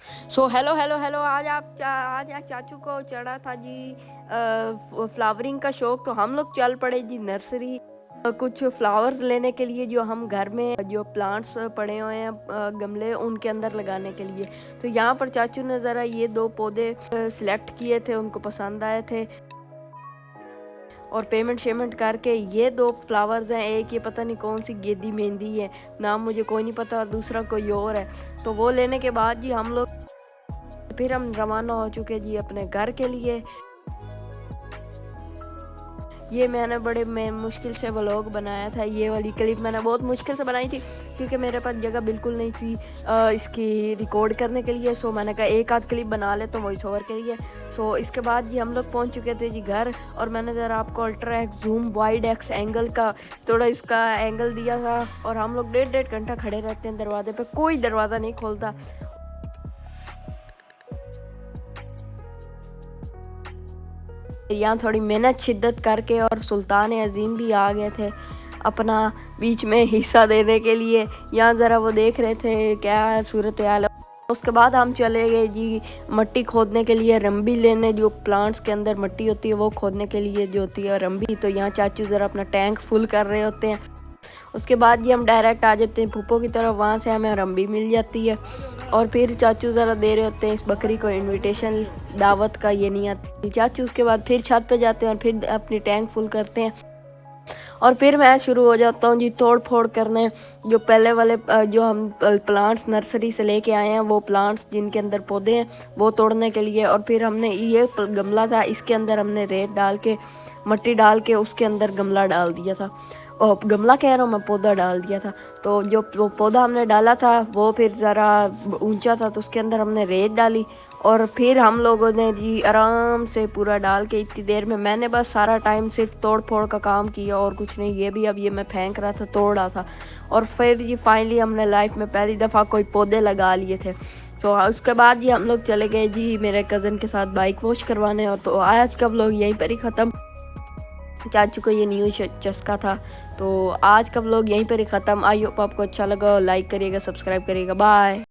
So hello hello hello, आज आज चाचू को चढ़ा था जी फ्लावरिंग का शौक, तो हम लोग चल पड़े जी नर्सरी कुछ फ्लावर्स लेने के लिए, जो हम घर में जो प्लांट्स पड़े हुए हैं गमले उनके अंदर लगाने के लिए। तो यहाँ पर चाचू ने ज़रा ये 2 पौधे सिलेक्ट किए थे, उनको पसंद आए थे और पेमेंट शेमेंट करके ये 2 फ्लावर्स हैं। एक ये पता नहीं कौन सी गेंदी मेहंदी है, नाम मुझे कोई नहीं पता, और दूसरा कोई और है। तो वो लेने के बाद जी फिर हम रवाना हो चुके जी अपने घर के लिए। ये मैंने मैं मुश्किल से व्लॉग बनाया था। ये वाली क्लिप मैंने बहुत मुश्किल से बनाई थी क्योंकि मेरे पास जगह बिल्कुल नहीं थी इसकी रिकॉर्ड करने के लिए। सो मैंने कहा एक आध क्लिप बना ले तो वॉइस ओवर के लिए। सो इसके बाद जी हम लोग पहुंच चुके थे जी घर, और मैंने ज़रा आपको ultra x zoom wide x angle का थोड़ा इसका एंगल दिया था, और हम लोग 1.5 घंटा खड़े रहते हैं दरवाजे पर, कोई दरवाज़ा नहीं खोलता। यहाँ थोड़ी मेहनत शिद्दत करके और सुल्तान अजीम भी आ गए थे अपना बीच में हिस्सा देने के लिए। यहाँ ज़रा वो देख रहे थे क्या सूरत हाल है। उसके बाद हम चले गए जी मट्टी खोदने के लिए, रंबी लेने, जो प्लांट्स के अंदर मट्टी होती है वो खोदने के लिए जो होती है रंबी। तो यहाँ चाचू ज़रा अपना टैंक फुल कर रहे होते हैं। उसके बाद ये हम डायरेक्ट आ जाते हैं फूफो की तरफ, वहाँ से हमें रंबी मिल जाती है। और फिर चाचू ज़रा दे रहे होते हैं इस बकरी को इनविटेशन, दावत का ये नहीं आती चाचू। उसके बाद फिर छत पे जाते हैं और फिर अपनी टैंक फुल करते हैं, और फिर मैं शुरू हो जाता हूँ जी तोड़ फोड़ करने। जो पहले वाले जो हम प्लांट्स नर्सरी से लेके आए हैं, वो प्लांट्स जिनके अंदर पौधे हैं वो तोड़ने के लिए। और फिर हमने ये गमला था, इसके अंदर हमने रेत डाल के मट्टी डाल के उसके अंदर गमला डाल दिया था, और गमला कह रहा हूँ मैं, पौधा डाल दिया था। तो जो पौधा हमने डाला था वो फिर ज़रा ऊंचा था, तो उसके अंदर हमने रेत डाली, और फिर हम लोगों ने जी आराम से पूरा डाल के इतनी देर में मैंने बस सारा टाइम सिर्फ तोड़ फोड़ का काम किया और कुछ नहीं। ये भी अब ये मैं फेंक रहा था, तोड़ रहा था, और फिर ये फाइनली हमने लाइफ में पहली दफ़ा कोई पौधे लगा लिए थे। सो उसके बाद ये हम लोग चले गए जी मेरे कज़न के साथ बाइक वॉश करवाने। और तो आज का व्लॉग यहीं पर ही ख़त्म। चाचू को ये न्यू चस्का था, तो आज का व्लॉग यहीं पर ही ख़त्म। आई होप आपको अच्छा लगा, लाइक करिएगा, सब्सक्राइब करिएगा, बाय।